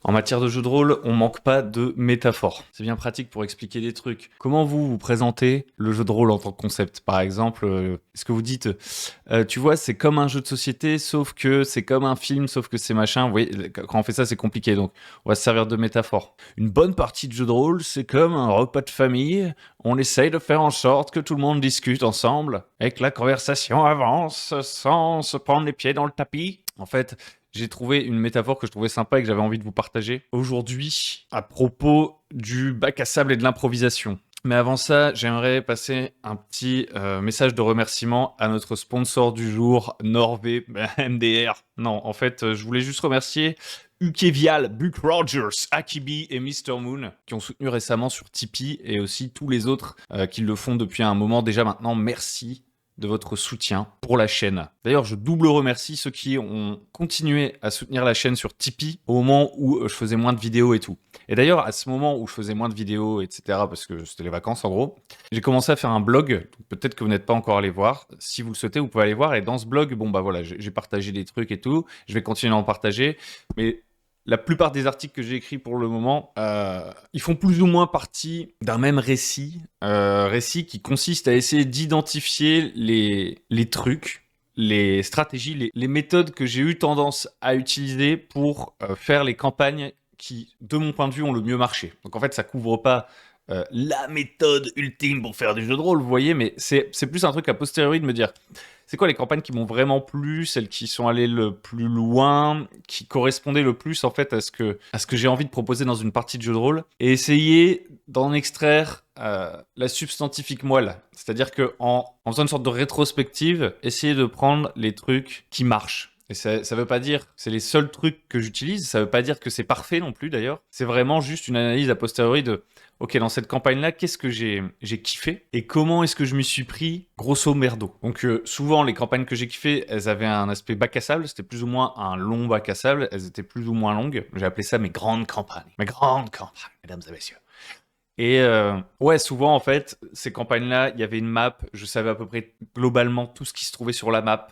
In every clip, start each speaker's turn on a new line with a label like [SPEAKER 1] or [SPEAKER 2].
[SPEAKER 1] En matière de jeu de rôle, on manque pas de métaphores. C'est bien pratique pour expliquer des trucs. Comment vous présentez le jeu de rôle en tant que concept? Par exemple, est-ce que vous dites, tu vois, c'est comme un jeu de société, sauf que c'est comme un film, sauf que c'est machin. Vous voyez, quand on fait ça, c'est compliqué. Donc, on va se servir de métaphores. Une bonne partie de jeu de rôle, c'est comme un repas de famille. On essaye de faire en sorte que tout le monde discute ensemble et que la conversation avance sans se prendre les pieds dans le tapis. En fait, j'ai trouvé une métaphore que je trouvais sympa et que j'avais envie de vous partager aujourd'hui à propos du bac à sable et de l'improvisation. Mais avant ça, j'aimerais passer un petit message de remerciement à notre sponsor du jour, Norvé MDR. Non, en fait, je voulais juste remercier Ukevial, Buck Rogers, Akibi et Mr. Moon qui ont soutenu récemment sur Tipeee et aussi tous les autres qui le font depuis un moment déjà maintenant. Merci de votre soutien pour la chaîne. D'ailleurs, je double remercie ceux qui ont continué à soutenir la chaîne sur Tipeee au moment où je faisais moins de vidéos et tout. Et d'ailleurs, à ce moment où je faisais moins de vidéos, etc., parce que c'était les vacances en gros, j'ai commencé à faire un blog. Peut-être que vous n'êtes pas encore allé voir. Si vous le souhaitez, vous pouvez aller voir. Et dans ce blog, bon bah voilà, j'ai partagé des trucs et tout. Je vais continuer à en partager. Mais la plupart des articles que j'ai écrits pour le moment, ils font plus ou moins partie d'un même récit. Récit qui consiste à essayer d'identifier les trucs, les stratégies, les méthodes que j'ai eu tendance à utiliser pour faire les campagnes qui, de mon point de vue, ont le mieux marché. Donc en fait, ça couvre pas la méthode ultime pour faire du jeu de rôle, vous voyez, mais c'est plus un truc a posteriori de me dire c'est quoi les campagnes qui m'ont vraiment plu, celles qui sont allées le plus loin, qui correspondaient le plus en fait à ce que j'ai envie de proposer dans une partie de jeu de rôle, et essayer d'en extraire la substantifique moelle. C'est-à-dire que en faisant une sorte de rétrospective, essayer de prendre les trucs qui marchent. Et ça veut pas dire que c'est les seuls trucs que j'utilise, ça veut pas dire que c'est parfait non plus d'ailleurs. C'est vraiment juste une analyse a posteriori de ok, dans cette campagne-là, qu'est-ce que j'ai kiffé et comment est-ce que je m'y suis pris grosso merdo. Donc souvent, les campagnes que j'ai kiffées, elles avaient un aspect bac à sable, c'était plus ou moins un long bac à sable, elles étaient plus ou moins longues. J'ai appelé ça mes grandes campagnes, mesdames et messieurs. Et ouais, souvent en fait, ces campagnes-là, il y avait une map, je savais à peu près globalement tout ce qui se trouvait sur la map.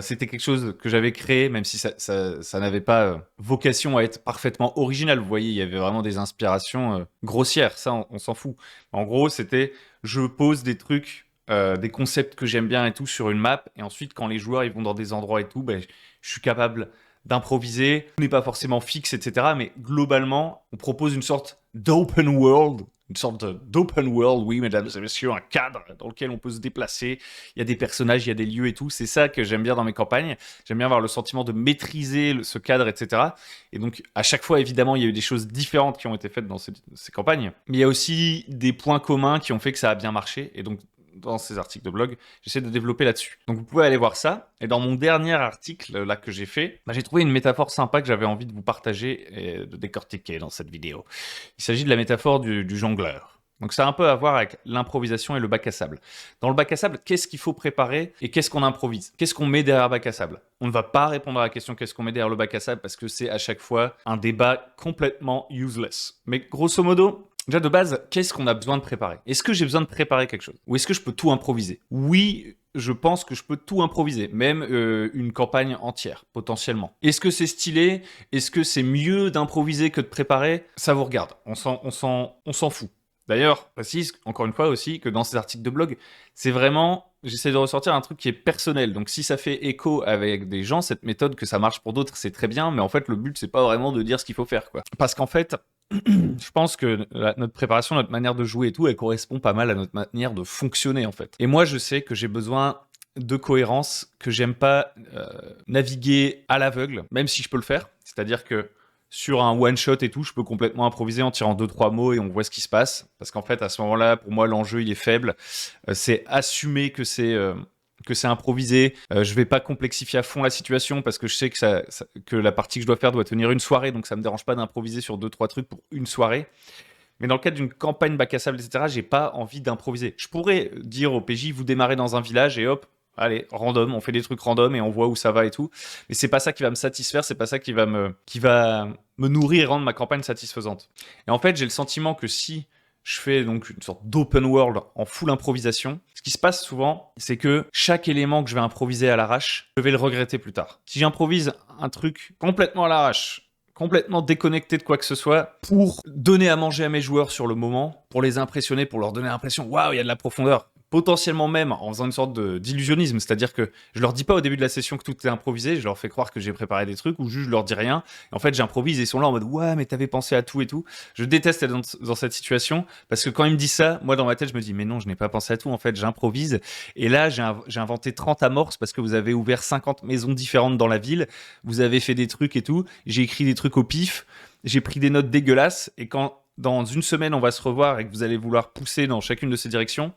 [SPEAKER 1] C'était quelque chose que j'avais créé, même si ça n'avait pas vocation à être parfaitement original. Vous voyez, il y avait vraiment des inspirations grossières, ça on s'en fout. En gros, c'était je pose des trucs, des concepts que j'aime bien et tout sur une map, et ensuite quand les joueurs ils vont dans des endroits et tout, ben, je suis capable d'improviser. On n'est pas forcément fixe, etc. Mais globalement, on propose une sorte d'open world. Une sorte d'open world, oui, mesdames et messieurs, un cadre dans lequel on peut se déplacer. Il y a des personnages, il y a des lieux et tout. C'est ça que j'aime bien dans mes campagnes. J'aime bien avoir le sentiment de maîtriser ce cadre, etc. Et donc, à chaque fois, évidemment, il y a eu des choses différentes qui ont été faites dans ces campagnes. Mais il y a aussi des points communs qui ont fait que ça a bien marché. Et donc, dans ces articles de blog, j'essaie de développer là-dessus. Donc vous pouvez aller voir ça. Et dans mon dernier article là que j'ai fait, j'ai trouvé une métaphore sympa que j'avais envie de vous partager et de décortiquer dans cette vidéo. Il s'agit de la métaphore du jongleur. Donc ça a un peu à voir avec l'improvisation et le bac à sable. Dans le bac à sable, qu'est-ce qu'il faut préparer et qu'est-ce qu'on improvise? Qu'est-ce qu'on met derrière le bac à sable? On ne va pas répondre à la question qu'est-ce qu'on met derrière le bac à sable parce que c'est à chaque fois un débat complètement useless. Mais grosso modo, déjà de base, qu'est-ce qu'on a besoin de préparer? Est-ce que j'ai besoin de préparer quelque chose? Ou est-ce que je peux tout improviser? Oui, je pense que je peux tout improviser, même une campagne entière, potentiellement. Est-ce que c'est stylé? Est-ce que c'est mieux d'improviser que de préparer? Ça vous regarde, on s'en fout. D'ailleurs, précise encore une fois aussi que dans ces articles de blog, c'est vraiment, j'essaie de ressortir un truc qui est personnel. Donc si ça fait écho avec des gens, cette méthode, que ça marche pour d'autres, c'est très bien, mais en fait le but c'est pas vraiment de dire ce qu'il faut faire, quoi. Parce qu'en fait, je pense que notre préparation, notre manière de jouer et tout, elle correspond pas mal à notre manière de fonctionner en fait. Et moi je sais que j'ai besoin de cohérence, que j'aime pas naviguer à l'aveugle, même si je peux le faire. C'est-à-dire que sur un one-shot et tout, je peux complètement improviser en tirant 2-3 mots et on voit ce qui se passe. Parce qu'en fait, à ce moment-là, pour moi, l'enjeu, il est faible. C'est assumer que c'est improvisé. Je vais pas complexifier à fond la situation parce que je sais que la partie que je dois faire doit tenir une soirée. Donc ça me dérange pas d'improviser sur 2-3 trucs pour une soirée. Mais dans le cadre d'une campagne bac à sable, etc., j'ai pas envie d'improviser. Je pourrais dire au PJ, vous démarrez dans un village et hop, allez, random, on fait des trucs random et on voit où ça va et tout. Mais c'est pas ça qui va me satisfaire, c'est pas ça qui va me nourrir et rendre ma campagne satisfaisante. Et en fait, j'ai le sentiment que si je fais donc une sorte d'open world en full improvisation, ce qui se passe souvent, c'est que chaque élément que je vais improviser à l'arrache, je vais le regretter plus tard. Si j'improvise un truc complètement à l'arrache, complètement déconnecté de quoi que ce soit pour donner à manger à mes joueurs sur le moment, pour les impressionner, pour leur donner l'impression, waouh, il y a de la profondeur. Potentiellement même en faisant une sorte d'illusionnisme, c'est-à-dire que je leur dis pas au début de la session que tout est improvisé, je leur fais croire que j'ai préparé des trucs, ou juste je leur dis rien, et en fait j'improvise et ils sont là en mode ouais mais t'avais pensé à tout et tout. Je déteste être dans cette situation, parce que quand ils me disent ça, moi dans ma tête je me dis mais non je n'ai pas pensé à tout, en fait j'improvise, et là j'ai inventé 30 amorces parce que vous avez ouvert 50 maisons différentes dans la ville, vous avez fait des trucs et tout, j'ai écrit des trucs au pif, j'ai pris des notes dégueulasses, et quand dans une semaine on va se revoir et que vous allez vouloir pousser dans chacune de ces directions,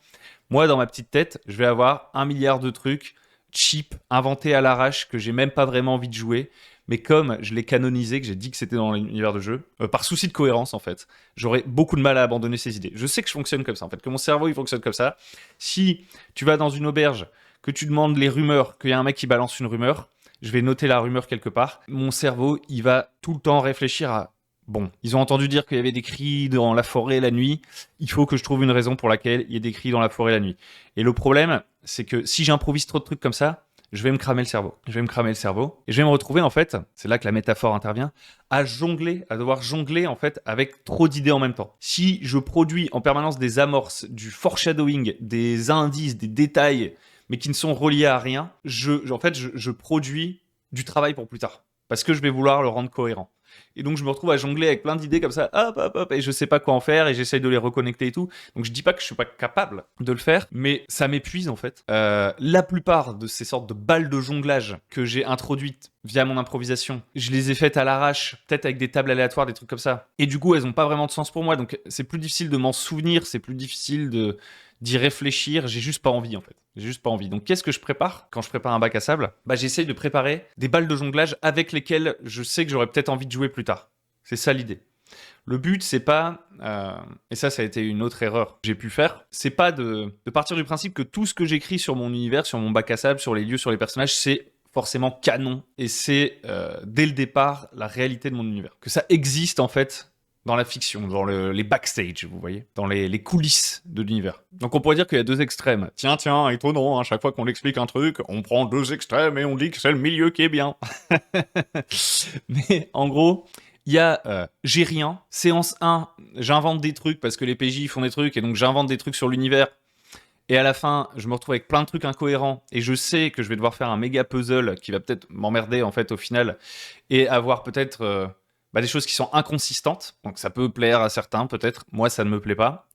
[SPEAKER 1] moi, dans ma petite tête, je vais avoir 1 milliard de trucs cheap, inventés à l'arrache, que j'ai même pas vraiment envie de jouer. Mais comme je l'ai canonisé, que j'ai dit que c'était dans l'univers de jeu, par souci de cohérence, en fait, j'aurais beaucoup de mal à abandonner ces idées. Je sais que je fonctionne comme ça, en fait, que mon cerveau, il fonctionne comme ça. Si tu vas dans une auberge, que tu demandes les rumeurs, qu'il y a un mec qui balance une rumeur, je vais noter la rumeur quelque part. Mon cerveau, il va tout le temps réfléchir à bon, ils ont entendu dire qu'il y avait des cris dans la forêt la nuit. Il faut que je trouve une raison pour laquelle il y ait des cris dans la forêt la nuit. Et le problème, c'est que si j'improvise trop de trucs comme ça, je vais me cramer le cerveau. Je vais me cramer le cerveau. Et je vais me retrouver, en fait, c'est là que la métaphore intervient, à jongler, à devoir jongler, en fait, avec trop d'idées en même temps. Si je produis en permanence des amorces, du foreshadowing, des indices, des détails, mais qui ne sont reliés à rien, je produis du travail pour plus tard. Parce que je vais vouloir le rendre cohérent. Et donc je me retrouve à jongler avec plein d'idées comme ça, hop, hop, hop, et je sais pas quoi en faire, et j'essaye de les reconnecter et tout. Donc je dis pas que je suis pas capable de le faire, mais ça m'épuise en fait. La plupart de ces sortes de balles de jonglage que j'ai introduites via mon improvisation, je les ai faites à l'arrache, peut-être avec des tables aléatoires, des trucs comme ça. Et du coup, elles ont pas vraiment de sens pour moi, donc c'est plus difficile de m'en souvenir, c'est plus difficile d'y réfléchir, j'ai juste pas envie en fait. J'ai juste pas envie. Donc qu'est-ce que je prépare quand je prépare un bac à sable? Bah j'essaye de préparer des balles de jonglage avec lesquelles je sais que j'aurais peut-être envie de jouer plus tard. C'est ça l'idée. Le but, c'est pas, et ça a été une autre erreur que j'ai pu faire, c'est pas de partir du principe que tout ce que j'écris sur mon univers, sur mon bac à sable, sur les lieux, sur les personnages, c'est forcément canon, et c'est dès le départ la réalité de mon univers. Que ça existe en fait dans la fiction, dans les backstage, vous voyez, dans les coulisses de l'univers. Donc on pourrait dire qu'il y a deux extrêmes. Tiens, étonnant, à chaque fois qu'on explique un truc, on prend deux extrêmes et on dit que c'est le milieu qui est bien. Mais en gros, il y a j'ai rien, séance 1, j'invente des trucs parce que les PJ font des trucs, et donc j'invente des trucs sur l'univers. Et à la fin, je me retrouve avec plein de trucs incohérents, et je sais que je vais devoir faire un méga puzzle qui va peut-être m'emmerder en fait au final, et avoir peut-être des choses qui sont inconsistantes. Donc ça peut plaire à certains peut-être, moi ça ne me plaît pas.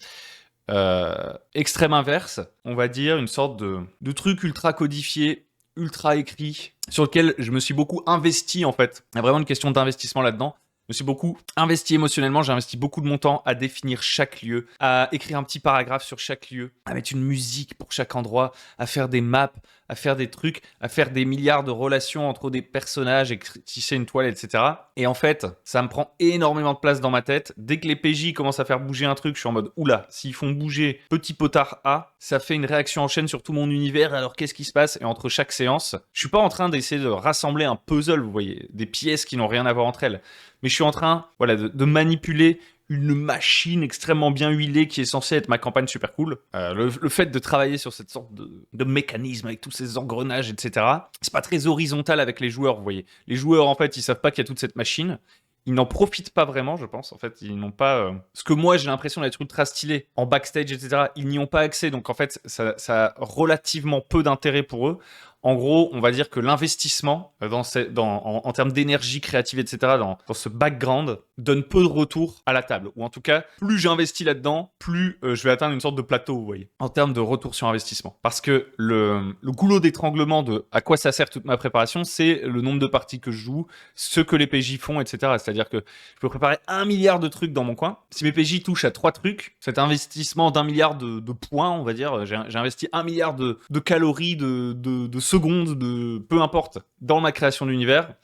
[SPEAKER 1] Extrême inverse, on va dire une sorte de truc ultra codifié, ultra écrit, sur lequel je me suis beaucoup investi en fait. Il y a vraiment une question d'investissement là-dedans. Je me suis beaucoup investi émotionnellement, j'ai investi beaucoup de mon temps à définir chaque lieu, à écrire un petit paragraphe sur chaque lieu, à mettre une musique pour chaque endroit, à faire des maps, à faire des trucs, à faire des milliards de relations entre des personnages et tisser une toile, etc. Et en fait, ça me prend énormément de place dans ma tête. Dès que les PJ commencent à faire bouger un truc, je suis en mode oula, s'ils font bouger petit potard A, ça fait une réaction en chaîne sur tout mon univers, alors qu'est-ce qui se passe? Et entre chaque séance, je suis pas en train d'essayer de rassembler un puzzle, vous voyez, des pièces qui n'ont rien à voir entre elles. Mais je suis en train, voilà, de manipuler une machine extrêmement bien huilée qui est censée être ma campagne super cool. Le fait de travailler sur cette sorte de mécanisme avec tous ces engrenages, etc., c'est pas très horizontal avec les joueurs, vous voyez. Les joueurs, en fait, ils savent pas qu'il y a toute cette machine. Ils n'en profitent pas vraiment, je pense. En fait, ils n'ont pas... Ce que moi, j'ai l'impression d'être ultra stylé en backstage, etc., ils n'y ont pas accès. Donc, en fait, ça a relativement peu d'intérêt pour eux. En gros, on va dire que l'investissement en termes d'énergie créative, etc., dans ce background, donne peu de retour à la table. Ou en tout cas, plus j'investis là-dedans, plus je vais atteindre une sorte de plateau, vous voyez, en termes de retour sur investissement. Parce que le goulot d'étranglement de à quoi ça sert toute ma préparation, c'est le nombre de parties que je joue, ce que les PJ font, etc. C'est-à-dire que je peux préparer 1 milliard de trucs dans mon coin. Si mes PJ touchent à 3 trucs, cet investissement d'1 milliard de points, on va dire, j'ai investi 1 milliard de calories, de secondes, peu importe, dans ma création d'univers.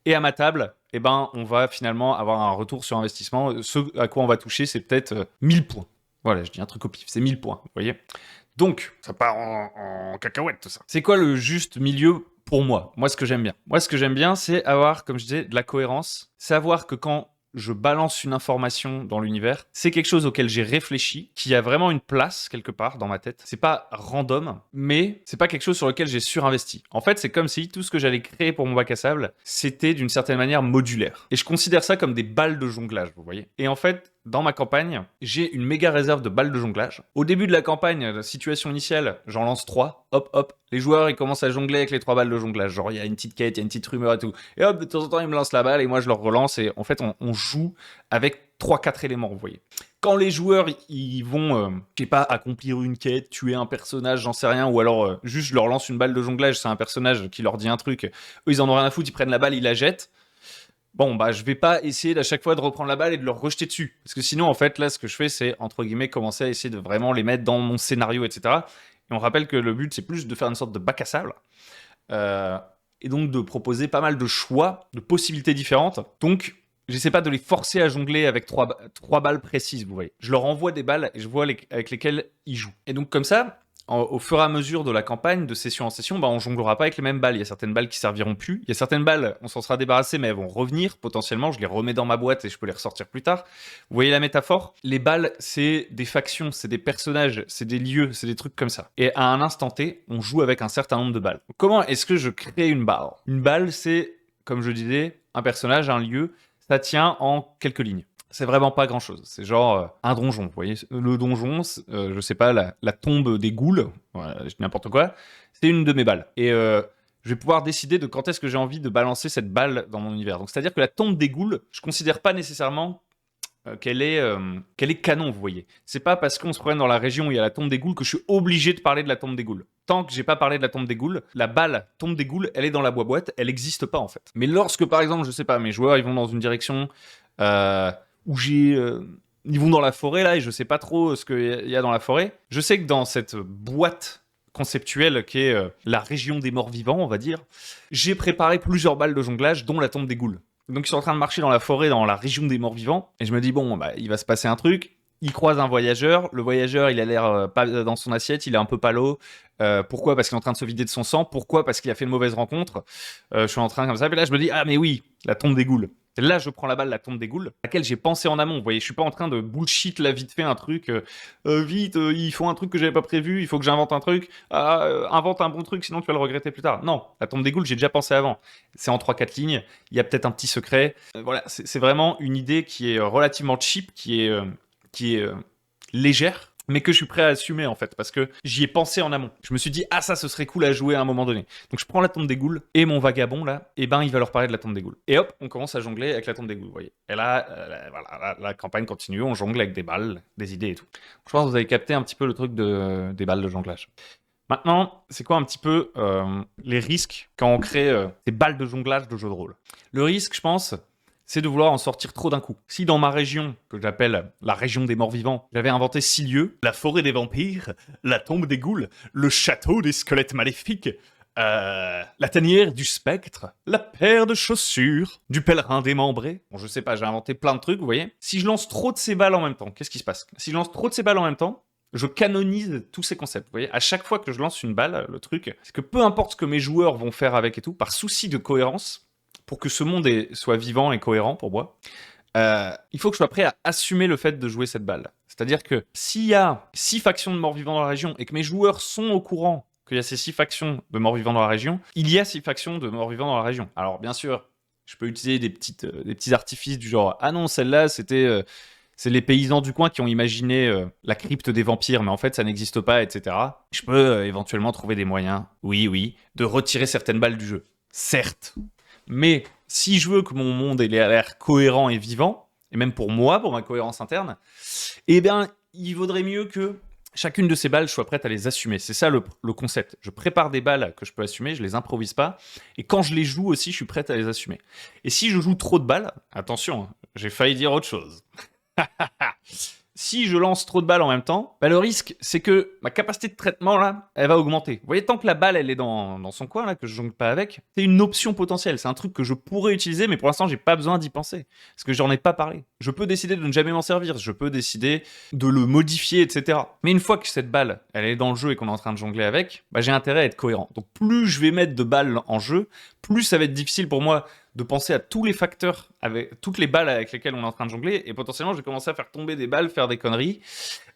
[SPEAKER 1] Et à ma table, on va finalement avoir un retour sur investissement. Ce à quoi on va toucher, c'est peut-être 1000 points. Voilà, je dis un truc au pif, c'est 1000 points, vous voyez. Donc, ça part en cacahuète, tout ça. C'est quoi le juste milieu pour moi? Moi, ce que j'aime bien, c'est avoir, comme je disais, de la cohérence. Savoir que quand je balance une information dans l'univers, c'est quelque chose auquel j'ai réfléchi, qui a vraiment une place quelque part dans ma tête. C'est pas random, mais c'est pas quelque chose sur lequel j'ai surinvesti. En fait, c'est comme si tout ce que j'allais créer pour mon bac à sable, c'était d'une certaine manière modulaire. Et je considère ça comme des balles de jonglage, vous voyez. Et en fait, dans ma campagne, j'ai une méga réserve de balles de jonglage. Au début de la campagne, la situation initiale, j'en lance 3. Hop, hop. Les joueurs, ils commencent à jongler avec les 3 balles de jonglage. Genre, il y a une petite quête, il y a une petite rumeur et tout. Et hop, de temps en temps, ils me lancent la balle et moi, je leur relance. Et en fait, on joue avec 3-4 éléments, vous voyez. Quand les joueurs, ils vont, je sais pas, accomplir une quête, tuer un personnage, j'en sais rien, ou alors juste je leur lance une balle de jonglage, c'est un personnage qui leur dit un truc, eux, ils en ont rien à foutre, ils prennent la balle, ils la jettent. Bon, bah, je vais pas essayer à chaque fois de reprendre la balle et de leur rejeter dessus. Parce que sinon, en fait, là, ce que je fais, c'est, entre guillemets, commencer à essayer de vraiment les mettre dans mon scénario, etc. Et on rappelle que le but, c'est plus de faire une sorte de bac à sable. Euh, et donc, de proposer pas mal de choix, de possibilités différentes. Donc, j'essaie pas de les forcer à jongler avec 3 balles précises, vous voyez. Je leur envoie des balles et je vois avec lesquelles ils jouent. Et donc, comme ça, au fur et à mesure de la campagne, de session en session, bah, on jonglera pas avec les mêmes balles. Il y a certaines balles qui serviront plus. Il y a certaines balles, on s'en sera débarrassé, mais elles vont revenir potentiellement. Je les remets dans ma boîte et je peux les ressortir plus tard. Vous voyez la métaphore? Les balles, c'est des factions, c'est des personnages, c'est des lieux, c'est des trucs comme ça. Et à un instant T, on joue avec un certain nombre de balles. Comment est-ce que je crée une balle? Une balle, c'est, comme je disais, un personnage, un lieu. Ça tient en quelques lignes. C'est vraiment pas grand chose. C'est genre un donjon. Vous voyez, le donjon, je sais pas, la tombe des ghouls, voilà, je dis n'importe quoi, c'est une de mes balles. Et je vais pouvoir décider de quand est-ce que j'ai envie de balancer cette balle dans mon univers. Donc c'est-à-dire que la tombe des ghouls, je considère pas nécessairement qu'elle est canon, vous voyez. C'est pas parce qu'on se promène dans la région où il y a la tombe des ghouls que je suis obligé de parler de la tombe des ghouls. Tant que j'ai pas parlé de la tombe des ghouls, la balle tombe des ghouls, elle est dans la boîte, elle existe pas en fait. Mais lorsque par exemple, je sais pas, mes joueurs ils vont dans une direction où ils vont dans la forêt là et je sais pas trop ce qu'il y a dans la forêt. Je sais que dans cette boîte conceptuelle qui est la région des morts vivants, on va dire, j'ai préparé plusieurs balles de jonglage, dont la tombe des ghouls. Donc ils sont en train de marcher dans la forêt, dans la région des morts vivants, et je me dis bon, bah, il va se passer un truc. Il croise un voyageur. Le voyageur, il a l'air pas dans son assiette, il est un peu palo. Pourquoi? Parce qu'il est en train de se vider de son sang. Pourquoi? Parce qu'il a fait une mauvaise rencontre. Je suis en train comme ça. Et là, je me dis, ah mais oui, la tombe des ghouls. Et là, je prends la balle, la tombe des ghouls, à laquelle j'ai pensé en amont. Vous voyez, je suis pas en train de bullshit là vite fait un truc. Vite, ils font un truc que j'avais pas prévu. Il faut que j'invente un truc. Invente un bon truc, sinon tu vas le regretter plus tard. Non, la tombe des ghouls, j'ai déjà pensé avant. C'est en 3-4 lignes. Il y a peut-être un petit secret. Voilà, c'est vraiment une idée qui est relativement cheap, qui est légère, mais que je suis prêt à assumer en fait, parce que j'y ai pensé en amont. Je me suis dit, ah ça, ce serait cool à jouer à un moment donné. Donc je prends la tombe des ghouls, et mon vagabond là, et ben il va leur parler de la tombe des ghouls. Et hop, on commence à jongler avec la tombe des ghouls, vous voyez. Et là, voilà, la campagne continue, on jongle avec des balles, des idées et tout. Je pense que vous avez capté un petit peu le truc des balles de jonglage. Maintenant, c'est quoi un petit peu les risques quand on crée ces balles de jonglage de jeux de rôle? Le risque, je pense, c'est de vouloir en sortir trop d'un coup. Si dans ma région, que j'appelle la région des morts vivants, j'avais inventé 6 lieux, la forêt des vampires, la tombe des ghouls, le château des squelettes maléfiques, la tanière du spectre, la paire de chaussures, du pèlerin démembré. Bon, je sais pas, j'ai inventé plein de trucs, vous voyez. Si je lance trop de ces balles en même temps, qu'est-ce qui se passe? Si je lance trop de ces balles en même temps, je canonise tous ces concepts. Vous voyez, à chaque fois que je lance une balle, le truc, c'est que peu importe ce que mes joueurs vont faire avec et tout, par souci de cohérence, pour que ce monde soit vivant et cohérent pour moi, il faut que je sois prêt à assumer le fait de jouer cette balle. C'est-à-dire que s'il y a 6 factions de morts-vivants dans la région et que mes joueurs sont au courant qu'il y a ces 6 factions de morts-vivants dans la région, il y a 6 factions de morts-vivants dans la région. Alors bien sûr, je peux utiliser des petits artifices du genre « Ah non, celle-là, c'est les paysans du coin qui ont imaginé la crypte des vampires, mais en fait, ça n'existe pas, etc. » Je peux éventuellement trouver des moyens, oui, de retirer certaines balles du jeu. Certes. Mais si je veux que mon monde ait l'air cohérent et vivant, et même pour moi, pour ma cohérence interne, eh bien, il vaudrait mieux que chacune de ces balles, je sois prête à les assumer. C'est ça le concept. Je prépare des balles que je peux assumer, je les improvise pas, et quand je les joue aussi, je suis prête à les assumer. Et si je joue trop de balles, attention, j'ai failli dire autre chose. Si je lance trop de balles en même temps, le risque, c'est que ma capacité de traitement, là, elle va augmenter. Vous voyez, tant que la balle, elle est dans son coin, là, que je jongle pas avec, c'est une option potentielle. C'est un truc que je pourrais utiliser, mais pour l'instant, j'ai pas besoin d'y penser. Parce que j'en ai pas parlé. Je peux décider de ne jamais m'en servir. Je peux décider de le modifier, etc. Mais une fois que cette balle, elle est dans le jeu et qu'on est en train de jongler avec, j'ai intérêt à être cohérent. Donc plus je vais mettre de balles en jeu, plus ça va être difficile pour moi de penser à tous les facteurs, avec toutes les balles avec lesquelles on est en train de jongler, et potentiellement, je vais commencer à faire tomber des balles, faire des conneries.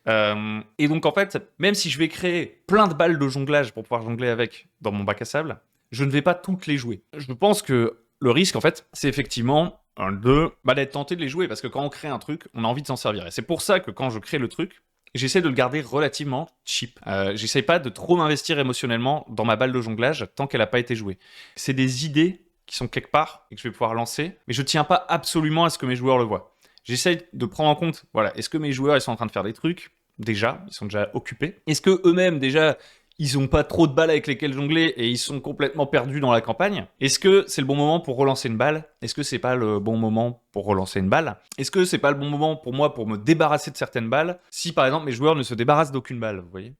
[SPEAKER 1] Et donc, en fait, même si je vais créer plein de balles de jonglage pour pouvoir jongler avec dans mon bac à sable, je ne vais pas toutes les jouer. Je pense que le risque, en fait, c'est effectivement d'être tenté de les jouer, parce que quand on crée un truc, on a envie de s'en servir. Et c'est pour ça que quand je crée le truc, j'essaie de le garder relativement cheap. J'essaie pas de trop m'investir émotionnellement dans ma balle de jonglage tant qu'elle n'a pas été jouée. C'est des idées qui sont quelque part et que je vais pouvoir lancer, mais je tiens pas absolument à ce que mes joueurs le voient. J'essaie de prendre en compte, voilà, est-ce que mes joueurs ils sont en train de faire des trucs déjà, ils sont déjà occupés. Est-ce que eux-mêmes déjà ils ont pas trop de balles avec lesquelles jongler et ils sont complètement perdus dans la campagne? Est-ce que c'est le bon moment pour relancer une balle? Est-ce que c'est pas le bon moment pour relancer une balle? Est-ce que c'est pas le bon moment pour moi pour me débarrasser de certaines balles si par exemple mes joueurs ne se débarrassent d'aucune balle, vous voyez?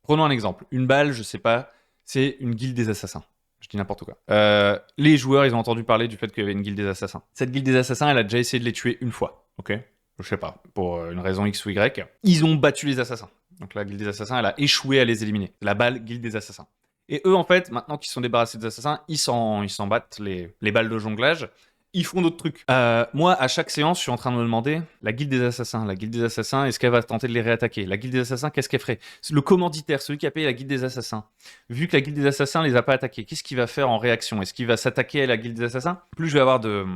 [SPEAKER 1] Prenons un exemple. Une balle, je sais pas, c'est une guilde des assassins. Je dis n'importe quoi. Les joueurs, ils ont entendu parler du fait qu'il y avait une guilde des assassins. Cette guilde des assassins, elle a déjà essayé de les tuer une fois, ok? Je sais pas, pour une raison X ou Y. Ils ont battu les assassins. Donc la guilde des assassins, elle a échoué à les éliminer. La balle guilde des assassins. Et eux, en fait, maintenant qu'ils sont débarrassés des assassins, ils s'en battent les balles de jonglage. Ils font d'autres trucs. Moi, à chaque séance, je suis en train de me demander, la guilde des assassins, est-ce qu'elle va tenter de les réattaquer? La guilde des assassins, qu'est-ce qu'elle ferait? Le commanditaire, celui qui a payé la guilde des assassins, vu que la guilde des assassins les a pas attaqués, qu'est-ce qu'il va faire en réaction? Est-ce qu'il va s'attaquer à la guilde des assassins? Plus je vais avoir de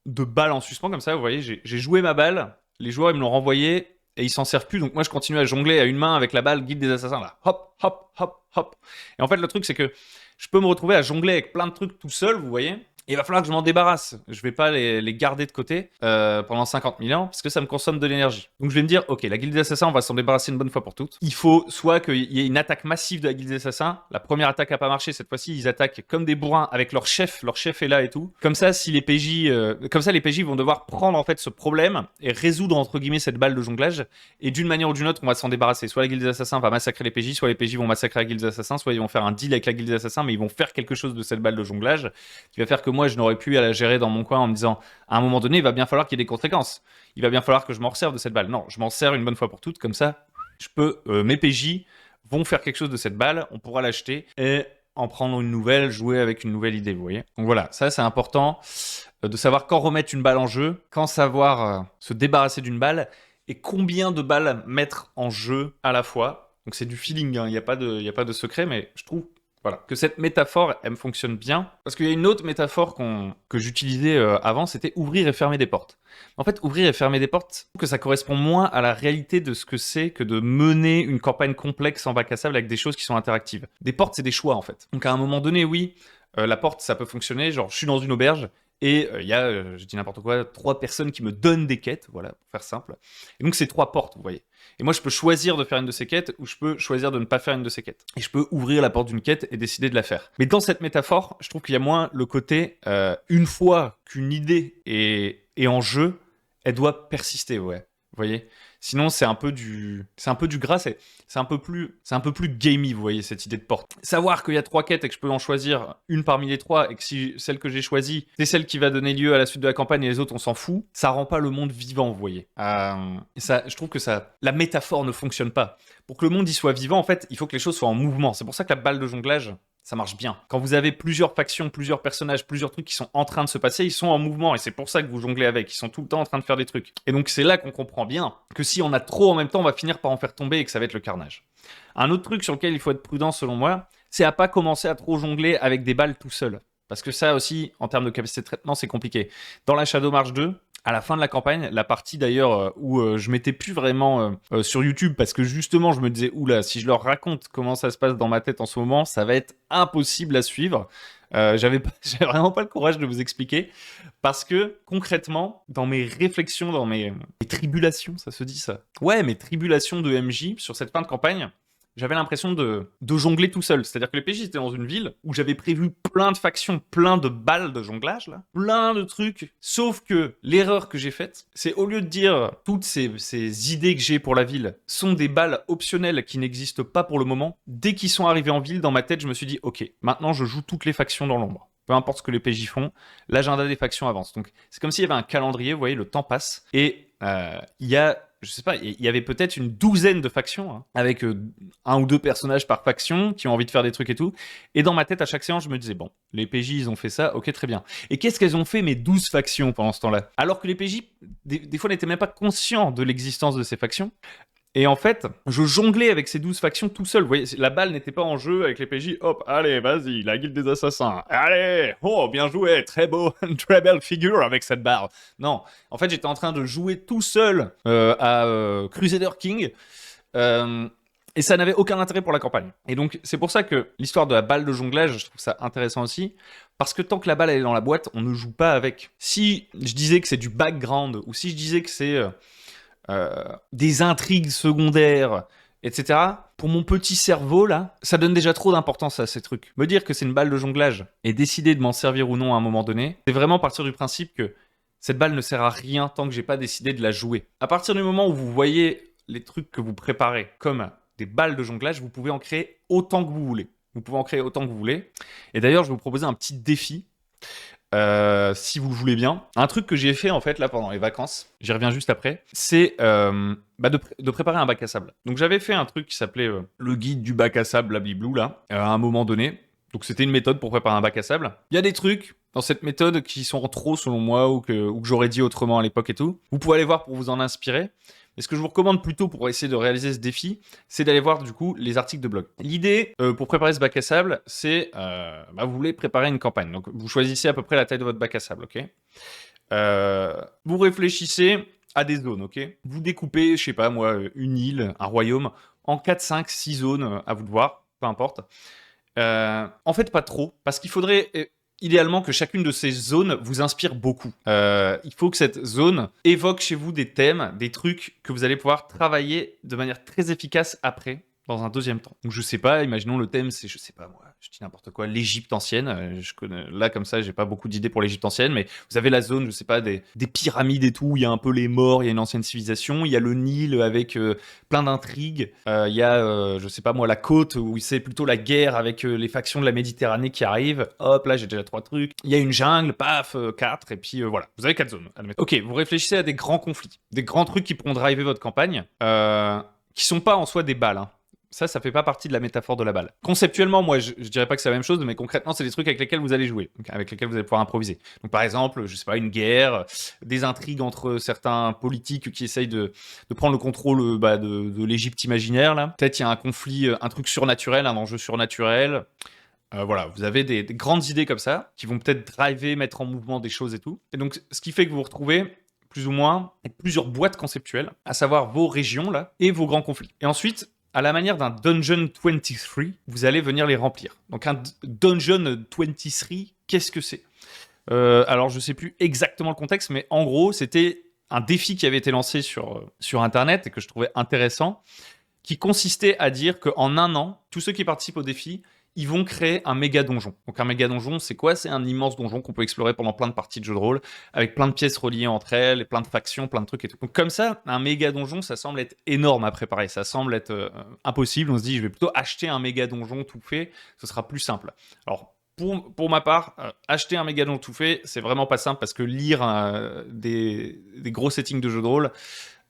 [SPEAKER 1] balles en suspens comme ça, vous voyez, j'ai joué ma balle, les joueurs ils me l'ont renvoyée et ils s'en servent plus, donc moi je continue à jongler à une main avec la balle guilde des assassins là, hop, hop, hop, hop. Et en fait le truc c'est que je peux me retrouver à jongler avec plein de trucs tout seul, vous voyez. Et il va falloir que je m'en débarrasse. Je vais pas les garder de côté pendant 50 000 ans parce que ça me consomme de l'énergie. Donc je vais me dire, ok, la guilde des assassins, on va s'en débarrasser une bonne fois pour toutes. Il faut soit qu'il y ait une attaque massive de la guilde des assassins. La première attaque a pas marché, cette fois-ci ils attaquent comme des bourrins avec leur chef est là et tout. Comme ça, si les PJ, les PJ vont devoir prendre en fait ce problème et résoudre entre guillemets cette balle de jonglage. Et d'une manière ou d'une autre, on va s'en débarrasser. Soit la guilde des assassins va massacrer les PJ, soit les PJ vont massacrer la guilde des assassins, soit ils vont faire un deal avec la guilde des assassins, mais ils vont faire quelque chose de cette balle de jonglage qui va faire que moi je n'aurais plus à la gérer dans mon coin en me disant à un moment donné il va bien falloir qu'il y ait des conséquences, il va bien falloir que je m'en resserve de cette balle. Non, je m'en sers une bonne fois pour toutes, comme ça je peux mes PJ vont faire quelque chose de cette balle, on pourra l'acheter et en prendre une nouvelle, jouer avec une nouvelle idée, vous voyez. Donc voilà, ça c'est important de savoir quand remettre une balle en jeu, quand savoir se débarrasser d'une balle et combien de balles mettre en jeu à la fois. Donc c'est du feeling, hein. Il n'y a pas de secret, mais je trouve voilà, que cette métaphore, elle me fonctionne bien. Parce qu'il y a une autre métaphore que j'utilisais avant, c'était ouvrir et fermer des portes. En fait, ouvrir et fermer des portes, je trouve que ça correspond moins à la réalité de ce que c'est que de mener une campagne complexe en bac à sable avec des choses qui sont interactives. Des portes, c'est des choix, en fait. Donc à un moment donné, oui, la porte, ça peut fonctionner. Genre, je suis dans une auberge, et il y a, je dis n'importe quoi, 3 personnes qui me donnent des quêtes, voilà, pour faire simple. Et donc c'est 3 portes, vous voyez. Et moi je peux choisir de faire une de ces quêtes, ou je peux choisir de ne pas faire une de ces quêtes. Et je peux ouvrir la porte d'une quête et décider de la faire. Mais dans cette métaphore, je trouve qu'il y a moins le côté, une fois qu'une idée est en jeu, elle doit persister, ouais. Vous voyez? Sinon, c'est un peu du gras, c'est un peu plus gamey, vous voyez, cette idée de porte. Savoir qu'il y a 3 quêtes et que je peux en choisir une parmi les 3 et que si celle que j'ai choisie, c'est celle qui va donner lieu à la suite de la campagne et les autres, on s'en fout, ça rend pas le monde vivant, vous voyez. Ça, je trouve que la métaphore ne fonctionne pas. Pour que le monde y soit vivant, en fait, il faut que les choses soient en mouvement. C'est pour ça que la balle de jonglage, ça marche bien. Quand vous avez plusieurs factions, plusieurs personnages, plusieurs trucs qui sont en train de se passer, ils sont en mouvement et c'est pour ça que vous jonglez avec. Ils sont tout le temps en train de faire des trucs. Et donc c'est là qu'on comprend bien que si on a trop en même temps, on va finir par en faire tomber et que ça va être le carnage. Un autre truc sur lequel il faut être prudent selon moi, c'est à pas commencer à trop jongler avec des balles tout seul. Parce que ça aussi, en termes de capacité de traitement, c'est compliqué. Dans la Shadow March 2, à la fin de la campagne, la partie d'ailleurs où je m'étais plus vraiment sur YouTube parce que justement je me disais oula, si je leur raconte comment ça se passe dans ma tête en ce moment, ça va être impossible à suivre. J'avais vraiment pas le courage de vous expliquer parce que concrètement, dans mes réflexions, dans mes tribulations, ça se dit ça? Ouais, mes tribulations de MJ sur cette fin de campagne, j'avais l'impression de jongler tout seul. C'est-à-dire que les PJ étaient dans une ville où j'avais prévu plein de factions, plein de balles de jonglage, là, plein de trucs. Sauf que l'erreur que j'ai faite, c'est au lieu de dire toutes ces idées que j'ai pour la ville sont des balles optionnelles qui n'existent pas pour le moment, dès qu'ils sont arrivés en ville, dans ma tête, je me suis dit, ok, maintenant je joue toutes les factions dans l'ombre. Peu importe ce que les PJ font, l'agenda des factions avance. Donc c'est comme s'il y avait un calendrier, vous voyez, le temps passe, et il y a je sais pas, il y avait peut-être une douzaine de factions, hein, avec un ou deux personnages par faction qui ont envie de faire des trucs et tout. Et dans ma tête, à chaque séance, je me disais, bon, les PJ, ils ont fait ça, ok, très bien. Et qu'est-ce qu'elles ont fait, mes 12 factions, pendant ce temps-là? Alors que les PJ, des fois, n'étaient même pas conscients de l'existence de ces factions. Et en fait, je jonglais avec ces 12 factions tout seul. Vous voyez, la balle n'était pas en jeu avec les PJ. Hop, allez, vas-y, la guilde des assassins. Allez, oh, bien joué, très beau, très belle figure avec cette barre. Non, en fait, j'étais en train de jouer tout seul à Crusader King. Et ça n'avait aucun intérêt pour la campagne. Et donc, c'est pour ça que l'histoire de la balle de jonglage, je trouve ça intéressant aussi. Parce que tant que la balle elle est dans la boîte, on ne joue pas avec. Si je disais que c'est du background, ou si je disais que c'est des intrigues secondaires, etc. Pour mon petit cerveau, là, ça donne déjà trop d'importance à ces trucs. Me dire que c'est une balle de jonglage et décider de m'en servir ou non à un moment donné, c'est vraiment partir du principe que cette balle ne sert à rien tant que j'ai pas décidé de la jouer. À partir du moment où vous voyez les trucs que vous préparez comme des balles de jonglage, vous pouvez en créer autant que vous voulez. Vous pouvez en créer autant que vous voulez. Et d'ailleurs, je vais vous proposer un petit défi. Si vous le voulez bien. Un truc que j'ai fait en fait là pendant les vacances, j'y reviens juste après, c'est de préparer un bac à sable. Donc j'avais fait un truc qui s'appelait le guide du bac à sable blabliblou là, à un moment donné. Donc c'était une méthode pour préparer un bac à sable. Il y a des trucs dans cette méthode qui sont trop selon moi ou que j'aurais dit autrement à l'époque et tout. Vous pouvez aller voir pour vous en inspirer. Et ce que je vous recommande plutôt pour essayer de réaliser ce défi, c'est d'aller voir du coup les articles de blog. L'idée pour préparer ce bac à sable, c'est vous voulez préparer une campagne. Donc vous choisissez à peu près la taille de votre bac à sable, ok. Vous réfléchissez à des zones, ok. Vous découpez, je sais pas moi, une île, un royaume, en 4, 5, 6 zones, à vous de voir, peu importe. En fait, pas trop, parce qu'il faudrait idéalement que chacune de ces zones vous inspire beaucoup. Il faut que cette zone évoque chez vous des thèmes, des trucs que vous allez pouvoir travailler de manière très efficace après, dans un deuxième temps. Donc je sais pas, imaginons le thème c'est, je sais pas moi, je dis n'importe quoi, l'Égypte ancienne. Je connais, là comme ça, j'ai pas beaucoup d'idées pour l'Égypte ancienne, mais vous avez la zone, je sais pas, des pyramides et tout, où il y a un peu les morts, il y a une ancienne civilisation, il y a le Nil avec plein d'intrigues, il y a, je sais pas moi, la côte où c'est plutôt la guerre avec les factions de la Méditerranée qui arrivent. Hop, là j'ai déjà 3 trucs. Il y a une jungle, paf, 4, et puis voilà, vous avez 4 zones. Admettons. Ok, vous réfléchissez à des grands conflits, des grands trucs qui pourront driver votre campagne, qui sont pas en soi des balles, hein. Ça fait pas partie de la métaphore de la balle. Conceptuellement, moi, je dirais pas que c'est la même chose, mais concrètement, c'est des trucs avec lesquels vous allez jouer, avec lesquels vous allez pouvoir improviser. Donc, par exemple, je sais pas, une guerre, des intrigues entre certains politiques qui essayent de prendre le contrôle de l'Égypte imaginaire, là. Peut-être il y a un conflit, un truc surnaturel, un enjeu surnaturel. Voilà, vous avez des grandes idées comme ça, qui vont peut-être driver, mettre en mouvement des choses et tout. Et donc, ce qui fait que vous vous retrouvez plus ou moins avec plusieurs boîtes conceptuelles, à savoir vos régions, là, et vos grands conflits. Et ensuite, à la manière d'un Dungeon 23, vous allez venir les remplir. Donc un Dungeon 23, qu'est-ce que c'est ? Alors je sais plus exactement le contexte, mais en gros, c'était un défi qui avait été lancé sur Internet et que je trouvais intéressant, qui consistait à dire qu'en un an, tous ceux qui participent au défi, ils vont créer un méga donjon. Donc un méga donjon, c'est quoi ? C'est un immense donjon qu'on peut explorer pendant plein de parties de jeux de rôle, avec plein de pièces reliées entre elles, et plein de factions, plein de trucs et tout. Donc comme ça, un méga donjon, ça semble être énorme à préparer, ça semble être impossible. On se dit, je vais plutôt acheter un méga donjon tout fait, ce sera plus simple. Alors pour ma part, acheter un méga donjon tout fait, c'est vraiment pas simple parce que lire des gros settings de jeux de rôle,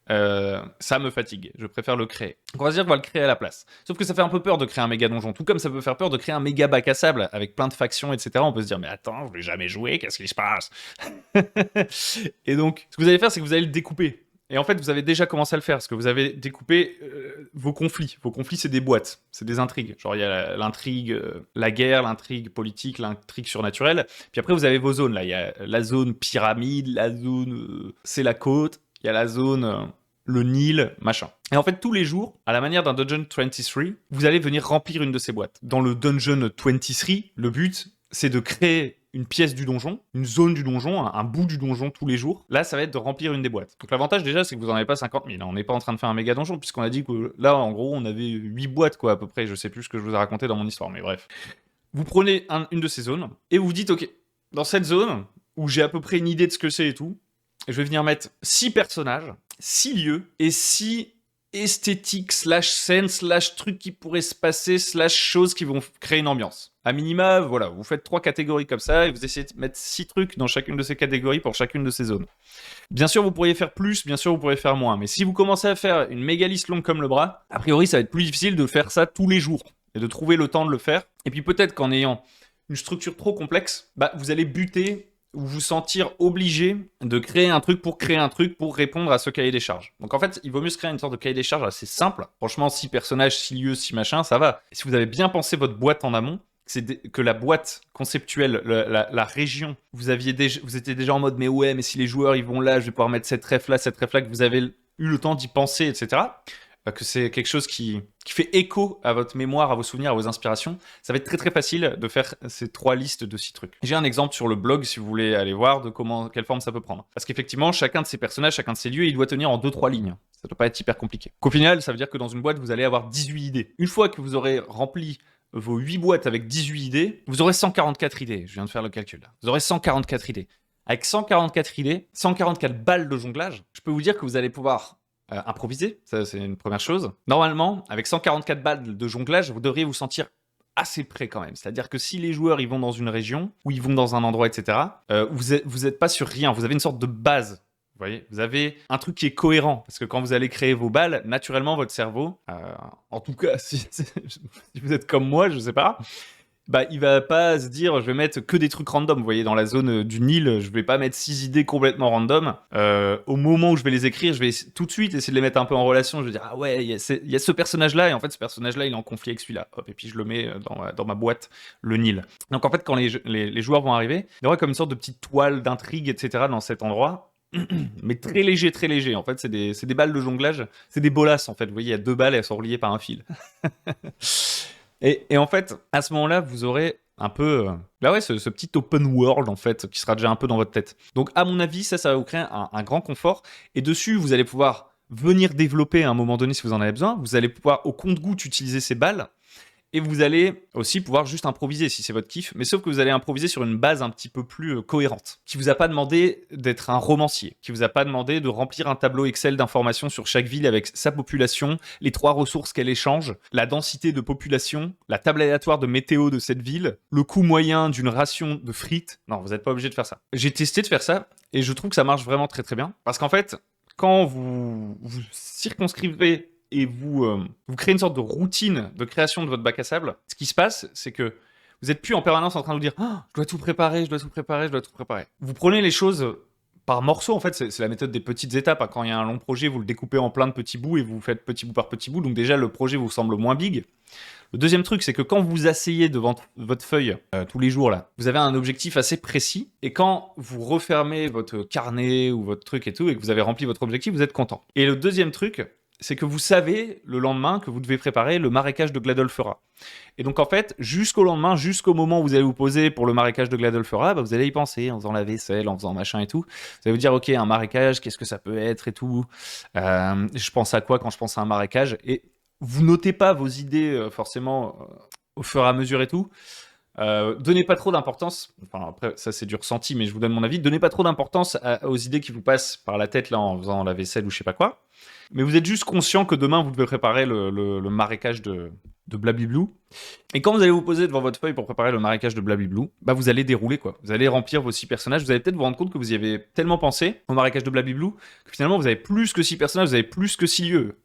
[SPEAKER 1] ça me fatigue, je préfère le créer. Donc on va se dire qu'on va le créer à la place. Sauf que ça fait un peu peur de créer un méga donjon, tout comme ça peut faire peur de créer un méga bac à sable avec plein de factions, etc. On peut se dire, mais attends, je l'ai jamais joué, qu'est-ce qui se passe ? Et donc, ce que vous allez faire, c'est que vous allez le découper. Et en fait, vous avez déjà commencé à le faire, parce que vous avez découpé vos conflits. Vos conflits, c'est des boîtes, c'est des intrigues. Genre, il y a l'intrigue, la guerre, l'intrigue politique, l'intrigue surnaturelle. Puis après, vous avez vos zones, là. Il y a la zone pyramide, la zone, c'est la côte. Il y a la zone, le Nil, machin. Et en fait, tous les jours, à la manière d'un Dungeon 23, vous allez venir remplir une de ces boîtes. Dans le Dungeon 23, le but, c'est de créer une pièce du donjon, une zone du donjon, un bout du donjon tous les jours. Là, ça va être de remplir une des boîtes. Donc l'avantage déjà, c'est que vous n'en avez pas 50 000. On n'est pas en train de faire un méga donjon, puisqu'on a dit que là, en gros, on avait 8 boîtes, quoi, à peu près. Je sais plus ce que je vous ai raconté dans mon histoire, mais bref. Vous prenez une de ces zones, et vous vous dites, ok, dans cette zone, où j'ai à peu près une idée de ce que c'est et tout, je vais venir mettre 6 personnages, 6 lieux et 6 esthétique, slash scène, slash truc qui pourrait se passer, slash choses qui vont créer une ambiance. À minima, voilà, vous faites 3 catégories comme ça et vous essayez de mettre 6 trucs dans chacune de ces catégories pour chacune de ces zones. Bien sûr, vous pourriez faire plus, bien sûr, vous pourriez faire moins. Mais si vous commencez à faire une méga liste longue comme le bras, a priori, ça va être plus difficile de faire ça tous les jours et de trouver le temps de le faire. Et puis peut-être qu'en ayant une structure trop complexe, vous allez buter ou vous sentir obligé de créer un truc pour répondre à ce cahier des charges. Donc en fait, il vaut mieux se créer une sorte de cahier des charges assez simple. Franchement, 6 personnages, 6 lieux, 6 machins, ça va. Et si vous avez bien pensé votre boîte en amont, que la boîte conceptuelle, la région, vous étiez déjà en mode mais ouais, mais si les joueurs ils vont là, je vais pouvoir mettre cette ref là, que vous avez eu le temps d'y penser, etc. Que c'est quelque chose qui fait écho à votre mémoire, à vos souvenirs, à vos inspirations, ça va être très très facile de faire ces 3 listes de 6 trucs. J'ai un exemple sur le blog si vous voulez aller voir de quelle forme ça peut prendre. Parce qu'effectivement, chacun de ces personnages, chacun de ces lieux, il doit tenir en 2-3 lignes. Ça doit pas être hyper compliqué. Au final, ça veut dire que dans une boîte, vous allez avoir 18 idées. Une fois que vous aurez rempli vos 8 boîtes avec 18 idées, vous aurez 144 idées. Je viens de faire le calcul là. Vous aurez 144 idées. Avec 144 idées, 144 balles de jonglage, je peux vous dire que vous allez pouvoir improviser, ça c'est une première chose. Normalement, avec 144 balles de jonglage, vous devriez vous sentir assez près quand même. C'est-à-dire que si les joueurs ils vont dans une région, ou ils vont dans un endroit, etc., vous êtes pas sur rien, vous avez une sorte de base. Vous voyez, vous avez un truc qui est cohérent, parce que quand vous allez créer vos balles, naturellement votre cerveau, en tout cas si vous êtes comme moi, je sais pas, il va pas se dire je vais mettre que des trucs random. Vous voyez, dans la zone du Nil, je vais pas mettre 6 idées complètement random. Au moment où je vais les écrire, je vais tout de suite essayer de les mettre un peu en relation. Je vais dire ah ouais, il y a ce personnage-là, et en fait ce personnage-là il est en conflit avec celui-là. Hop, et puis je le mets dans ma boîte, le Nil. Donc en fait quand les joueurs vont arriver, il y aura comme une sorte de petite toile d'intrigue, etc. dans cet endroit. Mais très léger, très léger. En fait, c'est des balles de jonglage. C'est des bolasses, en fait. Vous voyez, il y a 2 balles et elles sont reliées par un fil. Et en fait, à ce moment-là, vous aurez un peu ce petit open world, en fait, qui sera déjà un peu dans votre tête. Donc, à mon avis, ça va vous créer un grand confort. Et dessus, vous allez pouvoir venir développer à un moment donné si vous en avez besoin. Vous allez pouvoir, au compte-gouttes, utiliser ces balles. Et vous allez aussi pouvoir juste improviser si c'est votre kiff, mais sauf que vous allez improviser sur une base un petit peu plus cohérente, qui vous a pas demandé d'être un romancier, qui vous a pas demandé de remplir un tableau Excel d'informations sur chaque ville avec sa population, les 3 ressources qu'elle échange, la densité de population, la table aléatoire de météo de cette ville, le coût moyen d'une ration de frites. Non, vous n'êtes pas obligé de faire ça. J'ai testé de faire ça et je trouve que ça marche vraiment très très bien, parce qu'en fait, quand vous circonscrivez et vous créez une sorte de routine de création de votre bac à sable, ce qui se passe, c'est que vous n'êtes plus en permanence en train de vous dire ah, je dois tout préparer, je dois tout préparer, je dois tout préparer. Vous prenez les choses par morceaux, en fait, c'est la méthode des petites étapes. Quand il y a un long projet, vous le découpez en plein de petits bouts et vous faites petit bout par petit bout, donc déjà le projet vous semble moins big. Le deuxième truc, c'est que quand vous asseyez devant votre feuille tous les jours, là, vous avez un objectif assez précis. Et quand vous refermez votre carnet ou votre truc et tout, et que vous avez rempli votre objectif, vous êtes content. Et le deuxième truc, c'est que vous savez le lendemain que vous devez préparer le marécage de Gladolfera. Et donc en fait, jusqu'au lendemain, jusqu'au moment où vous allez vous poser pour le marécage de Gladolfera, vous allez y penser en faisant la vaisselle, en faisant machin et tout. Vous allez vous dire, ok, un marécage, qu'est-ce que ça peut être et tout. Je pense à quoi quand je pense à un marécage. Et vous notez pas vos idées forcément au fur et à mesure et tout. Donnez pas trop d'importance, enfin après ça c'est du ressenti mais je vous donne mon avis, donnez pas trop d'importance aux idées qui vous passent par la tête là en faisant la vaisselle ou je sais pas quoi, mais vous êtes juste conscient que demain vous devez préparer le marécage de Blabiblou, et quand vous allez vous poser devant votre feuille pour préparer le marécage de Blabiblou, vous allez dérouler quoi, vous allez remplir vos 6 personnages, vous allez peut-être vous rendre compte que vous y avez tellement pensé au marécage de Blabiblou que finalement vous avez plus que 6 personnages, vous avez plus que 6 lieux.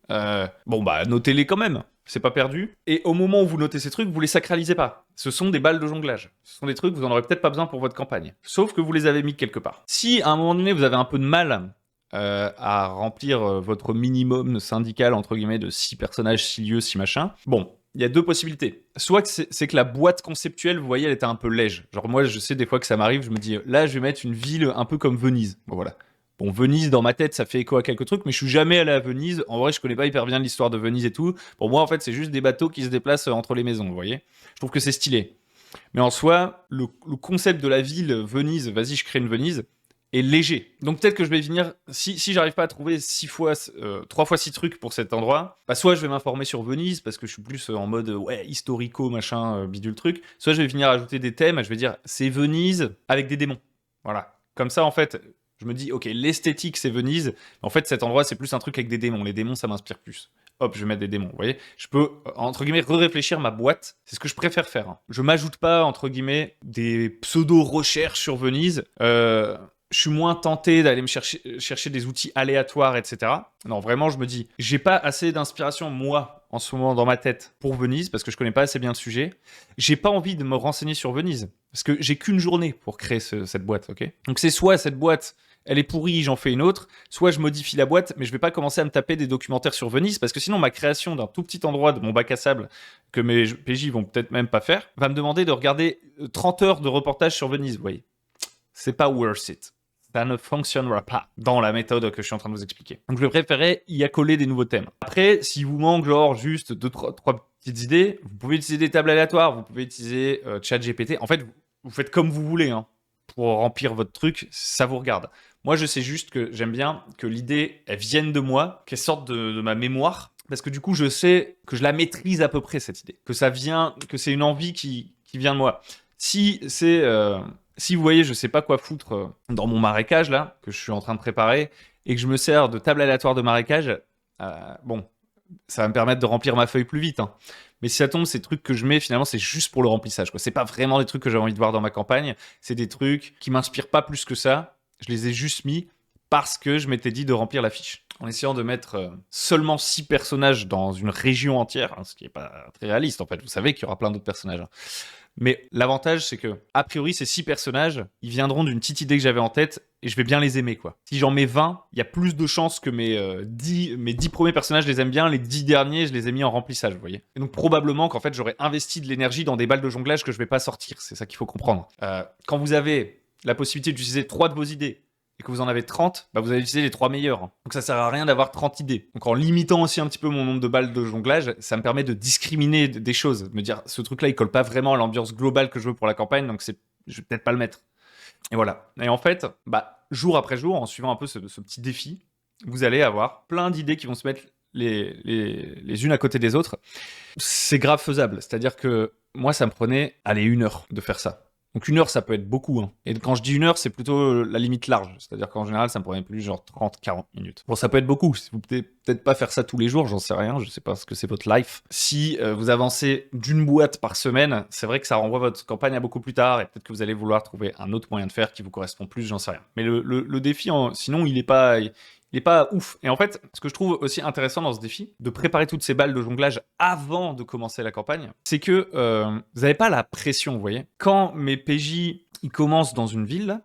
[SPEAKER 1] Notez-les quand même. C'est pas perdu. Et au moment où vous notez ces trucs, vous les sacralisez pas. Ce sont des balles de jonglage. Ce sont des trucs que vous en aurez peut-être pas besoin pour votre campagne. Sauf que vous les avez mis quelque part. Si à un moment donné vous avez un peu de mal à remplir votre minimum syndical entre guillemets de 6 personnages, 6 lieux, 6 machins, bon, il y a 2 possibilités. Soit que c'est que la boîte conceptuelle, vous voyez, elle était un peu lège. Genre moi, je sais des fois que ça m'arrive, je me dis là, je vais mettre une ville un peu comme Venise. Bon voilà. Bon, Venise, dans ma tête, ça fait écho à quelques trucs, mais je suis jamais allé à Venise. En vrai, je connais pas hyper bien l'histoire de Venise et tout. Pour moi, en fait, c'est juste des bateaux qui se déplacent entre les maisons, vous voyez. Je trouve que c'est stylé. Mais en soi, le concept de la ville Venise, vas-y, je crée une Venise, est léger. Donc peut-être que je vais venir, si j'arrive pas à trouver 3 fois 6 trucs pour cet endroit, soit je vais m'informer sur Venise, parce que je suis plus en mode, historico, machin, bidule truc. Soit je vais venir ajouter des thèmes, je vais dire, c'est Venise avec des démons. Voilà. Comme ça, en fait, Je me dis, ok, l'esthétique, c'est Venise. En fait, cet endroit, c'est plus un truc avec des démons. Les démons, ça m'inspire plus. Hop, je vais mettre des démons, vous voyez. Je peux, entre guillemets, réfléchir ma boîte. C'est ce que je préfère faire. Hein. Je m'ajoute pas, entre guillemets, des pseudo-recherches sur Venise. Je suis moins tenté d'aller me chercher des outils aléatoires, etc. Non, vraiment, je me dis, j'ai pas assez d'inspiration, moi, en ce moment, dans ma tête, pour Venise, parce que je connais pas assez bien le sujet. J'ai pas envie de me renseigner sur Venise, parce que j'ai qu'une journée pour créer cette boîte, ok? Donc c'est soit cette boîte, elle est pourrie, j'en fais une autre, soit je modifie la boîte, mais je vais pas commencer à me taper des documentaires sur Venise, parce que sinon ma création d'un tout petit endroit de mon bac à sable, que mes PJ vont peut-être même pas faire, va me demander de regarder 30 heures de reportage sur Venise, vous voyez. C'est pas worth it. Ça ne fonctionnera pas dans la méthode que je suis en train de vous expliquer. Donc je vais préférer y accoler des nouveaux thèmes. Après, si vous manque genre juste 2-3 petites idées, vous pouvez utiliser des tables aléatoires, vous pouvez utiliser ChatGPT. En fait, vous faites comme vous voulez hein, pour remplir votre truc, ça vous regarde. Moi, je sais juste que j'aime bien que l'idée, elle vienne de moi, qu'elle sorte de ma mémoire, parce que du coup, je sais que je la maîtrise à peu près, cette idée. Que ça vient, que c'est une envie qui vient de moi. Si c'est... si vous voyez, je sais pas quoi foutre dans mon marécage, là, que je suis en train de préparer, et que je me sers de table aléatoire de marécage, bon, ça va me permettre de remplir ma feuille plus vite. Hein. Mais si ça tombe, ces trucs que je mets, finalement, c'est juste pour le remplissage. Quoi. C'est pas vraiment des trucs que j'ai envie de voir dans ma campagne. C'est des trucs qui m'inspirent pas plus que ça. Je les ai juste mis parce que je m'étais dit de remplir la fiche. En essayant de mettre seulement 6 personnages dans une région entière, hein, ce qui est pas très réaliste, en fait. Vous savez qu'il y aura plein d'autres personnages. Hein. Mais l'avantage, c'est que, a priori, ces 6 personnages, ils viendront d'une petite idée que j'avais en tête et je vais bien les aimer, quoi. Si j'en mets 20, il y a plus de chances que mes 10 premiers personnages, je les aime bien, les 10 derniers, je les ai mis en remplissage, vous voyez. Et donc, probablement qu'en fait, j'aurais investi de l'énergie dans des balles de jonglage que je vais pas sortir. C'est ça qu'il faut comprendre. Quand vous avez la possibilité d'utiliser 3 de vos idées, et que vous en avez 30, bah vous allez utiliser les 3 meilleurs. Hein. Donc ça sert à rien d'avoir 30 idées. Donc en limitant aussi un petit peu mon nombre de balles de jonglage, ça me permet de discriminer des choses, de me dire ce truc-là il colle pas vraiment à l'ambiance globale que je veux pour la campagne, donc je vais peut-être pas le mettre. Et voilà. Et en fait, bah jour après jour, en suivant un peu ce petit défi, vous allez avoir plein d'idées qui vont se mettre les unes à côté des autres. C'est grave faisable. C'est-à-dire que moi, ça me prenait, allez, 1 heure de faire ça. Donc 1 heure, ça peut être beaucoup. Hein. Et quand je dis 1 heure, c'est plutôt la limite large. C'est-à-dire qu'en général, ça me prenait plus genre 30-40 minutes. Bon, ça peut être beaucoup. Vous pouvez peut-être pas faire ça tous les jours, j'en sais rien. Je sais pas ce que c'est votre life. Si vous avancez d'une boîte par semaine, c'est vrai que ça renvoie votre campagne à beaucoup plus tard. Et peut-être que vous allez vouloir trouver un autre moyen de faire qui vous correspond plus, j'en sais rien. Mais le défi, sinon, il est pas ouf. Et en fait, ce que je trouve aussi intéressant dans ce défi, de préparer toutes ces balles de jonglage avant de commencer la campagne, c'est que vous n'avez pas la pression, vous voyez. Quand mes PJ ils commencent dans une ville,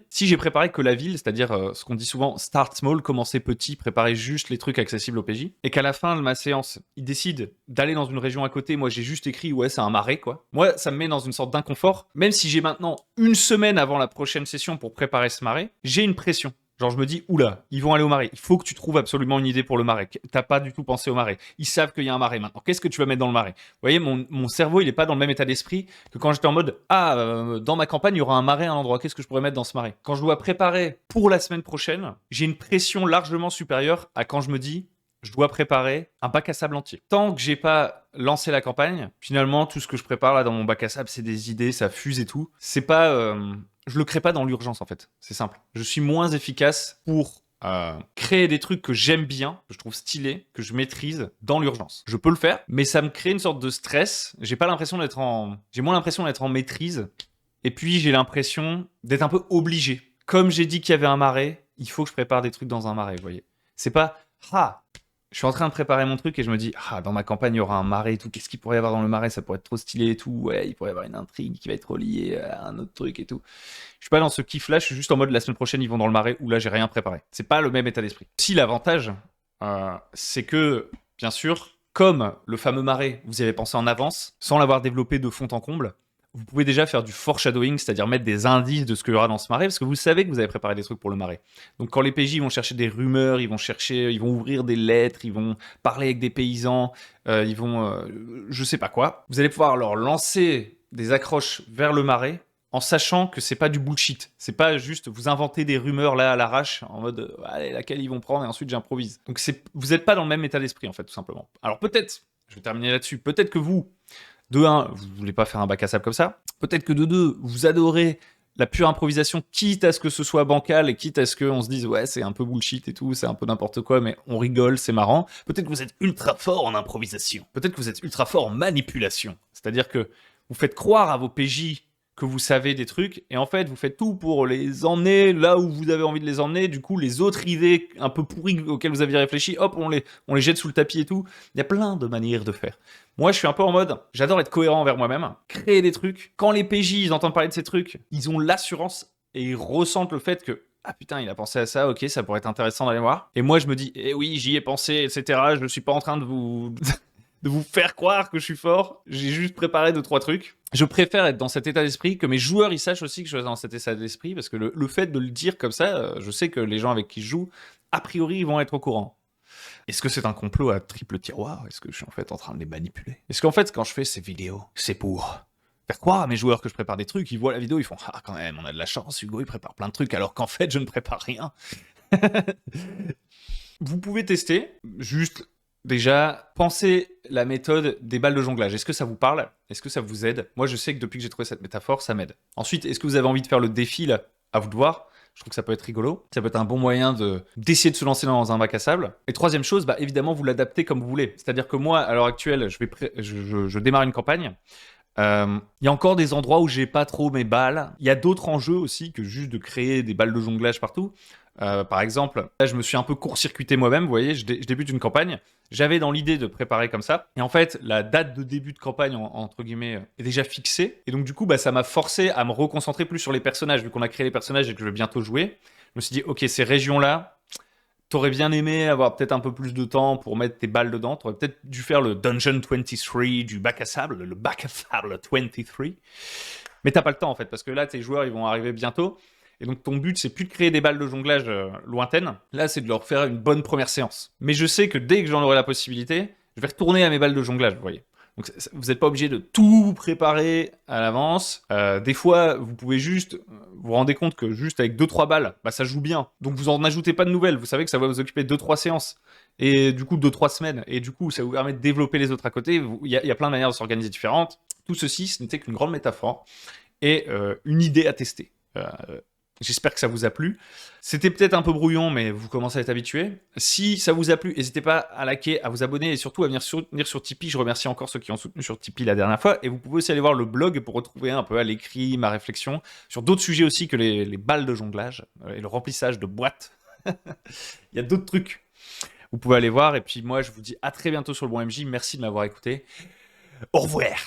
[SPEAKER 1] si j'ai préparé que la ville, c'est-à-dire ce qu'on dit souvent start small, commencer petit, préparer juste les trucs accessibles aux PJ, et qu'à la fin de ma séance, ils décident d'aller dans une région à côté, moi j'ai juste écrit ouais c'est un marais quoi. Moi ça me met dans une sorte d'inconfort, même si j'ai maintenant 1 semaine avant la prochaine session pour préparer ce marais, j'ai une pression. Genre, je me dis, oula, ils vont aller au marais. Il faut que tu trouves absolument une idée pour le marais. T'as pas du tout pensé au marais. Ils savent qu'il y a un marais maintenant. Qu'est-ce que tu vas mettre dans le marais? Vous voyez, mon cerveau, il est pas dans le même état d'esprit que quand j'étais en mode, dans ma campagne, il y aura un marais à un endroit. Qu'est-ce que je pourrais mettre dans ce marais? Quand je dois préparer pour la semaine prochaine, j'ai une pression largement supérieure à quand je me dis, je dois préparer un bac à sable entier. Tant que j'ai pas lancé la campagne, finalement, tout ce que je prépare là dans mon bac à sable, c'est des idées, ça fuse et tout. C'est pas... je le crée pas dans l'urgence en fait, c'est simple. Je suis moins efficace pour créer des trucs que j'aime bien, que je trouve stylés, que je maîtrise dans l'urgence. Je peux le faire, mais ça me crée une sorte de stress. J'ai moins l'impression d'être en maîtrise. Et puis j'ai l'impression d'être un peu obligé. Comme j'ai dit qu'il y avait un marais, il faut que je prépare des trucs dans un marais, vous voyez. C'est pas je suis en train de préparer mon truc et je me dis, dans ma campagne, il y aura un marais et tout. Qu'est-ce qu'il pourrait y avoir dans le marais? Ça pourrait être trop stylé et tout. Ouais, il pourrait y avoir une intrigue qui va être reliée à un autre truc et tout. Je suis pas dans ce kiff-là. Je suis juste en mode, la semaine prochaine, ils vont dans le marais où là, j'ai rien préparé. C'est pas le même état d'esprit. Si l'avantage, c'est que, bien sûr, comme le fameux marais, vous y avez pensé en avance, sans l'avoir développé de fond en comble, vous pouvez déjà faire du foreshadowing, c'est-à-dire mettre des indices de ce qu'il y aura dans ce marais, parce que vous savez que vous avez préparé des trucs pour le marais. Donc quand les PJ vont chercher des rumeurs, ils vont ouvrir des lettres, ils vont parler avec des paysans, je sais pas quoi, vous allez pouvoir leur lancer des accroches vers le marais en sachant que c'est pas du bullshit. C'est pas juste vous inventer des rumeurs là à l'arrache en mode allez, laquelle ils vont prendre et ensuite j'improvise. Donc vous n'êtes pas dans le même état d'esprit en fait, tout simplement. Alors peut-être, je vais terminer là-dessus, peut-être que vous, de 1, vous voulez pas faire un bac à sable comme ça. Peut-être que de 2, vous adorez la pure improvisation, quitte à ce que ce soit bancal et quitte à ce qu'on se dise ouais c'est un peu bullshit et tout, c'est un peu n'importe quoi, mais on rigole, c'est marrant. Peut-être que vous êtes ultra fort en improvisation. Peut-être que vous êtes ultra fort en manipulation. C'est-à-dire que vous faites croire à vos PJ que vous savez des trucs, et en fait, vous faites tout pour les emmener là où vous avez envie de les emmener. Du coup, les autres idées un peu pourries auxquelles vous aviez réfléchi, hop, on les jette sous le tapis et tout. Il y a plein de manières de faire. Moi, je suis un peu en mode, j'adore être cohérent envers moi-même, créer des trucs. Quand les PJ, ils entendent parler de ces trucs, ils ont l'assurance et ils ressentent le fait que ah putain, il a pensé à ça, ok, ça pourrait être intéressant d'aller voir. Et moi, je me dis, eh oui, j'y ai pensé, etc. Je ne suis pas en train de vous de vous faire croire que je suis fort. J'ai juste préparé 2-3 trucs. Je préfère être dans cet état d'esprit, que mes joueurs ils sachent aussi que je suis dans cet état d'esprit, parce que le fait de le dire comme ça, je sais que les gens avec qui je joue, a priori, ils vont être au courant. Est-ce que c'est un complot à triple tiroir? Est-ce que je suis en fait en train de les manipuler? Est-ce qu'en fait, quand je fais ces vidéos, c'est pour faire croire à mes joueurs que je prépare des trucs, ils voient la vidéo, ils font « Ah, quand même, on a de la chance, Hugo, il prépare plein de trucs, alors qu'en fait, je ne prépare rien. » Vous pouvez tester, juste déjà, pensez la méthode des balles de jonglage. Est-ce que ça vous parle? Est-ce que ça vous aide? Moi, je sais que depuis que j'ai trouvé cette métaphore, ça m'aide. Ensuite, est-ce que vous avez envie de faire le défi là? À vous de voir. Je trouve que ça peut être rigolo. Ça peut être un bon moyen d'essayer de se lancer dans un bac à sable. Et troisième chose, bah, évidemment, vous l'adaptez comme vous voulez. C'est-à-dire que moi, à l'heure actuelle, je démarre une campagne. Il y a encore des endroits où j'ai pas trop mes balles. Il y a d'autres enjeux aussi que juste de créer des balles de jonglage partout. Par exemple, là, je me suis un peu court-circuité moi-même. Vous voyez, je débute une campagne. J'avais dans l'idée de préparer comme ça. Et en fait, la date de début de campagne, entre guillemets, est déjà fixée. Et donc, du coup, bah, ça m'a forcé à me reconcentrer plus sur les personnages. Vu qu'on a créé les personnages et que je vais bientôt jouer, je me suis dit, ok, ces régions-là, t'aurais bien aimé avoir peut-être un peu plus de temps pour mettre tes balles dedans. T'aurais peut-être dû faire le Dungeon 23 du bac à sable, le bac à sable 23. Mais t'as pas le temps en fait, parce que là, tes joueurs, ils vont arriver bientôt. Et donc ton but, c'est plus de créer des balles de jonglage lointaines. Là, c'est de leur faire une bonne première séance. Mais je sais que dès que j'en aurai la possibilité, je vais retourner à mes balles de jonglage, vous voyez. Donc vous n'êtes pas obligé de tout préparer à l'avance. Des fois, vous pouvez juste vous rendez compte que juste avec 2-3 balles, bah, ça joue bien. Donc vous en ajoutez pas de nouvelles. Vous savez que ça va vous occuper 2-3 séances. Et du coup, 2-3 semaines. Et du coup, ça vous permet de développer les autres à côté. Il y a plein de manières de s'organiser différentes. Tout ceci, ce n'était qu'une grande métaphore et une idée à tester. J'espère que ça vous a plu. C'était peut-être un peu brouillon, mais vous commencez à être habitué. Si ça vous a plu, n'hésitez pas à liker, à vous abonner et surtout à venir soutenir sur Tipeee. Je remercie encore ceux qui ont soutenu sur Tipeee la dernière fois. Et vous pouvez aussi aller voir le blog pour retrouver un peu à l'écrit ma réflexion sur d'autres sujets aussi que les balles de jonglage et le remplissage de boîtes. Il y a d'autres trucs. Vous pouvez aller voir. Et puis moi, je vous dis à très bientôt sur le bon MJ. Merci de m'avoir écouté. Au revoir.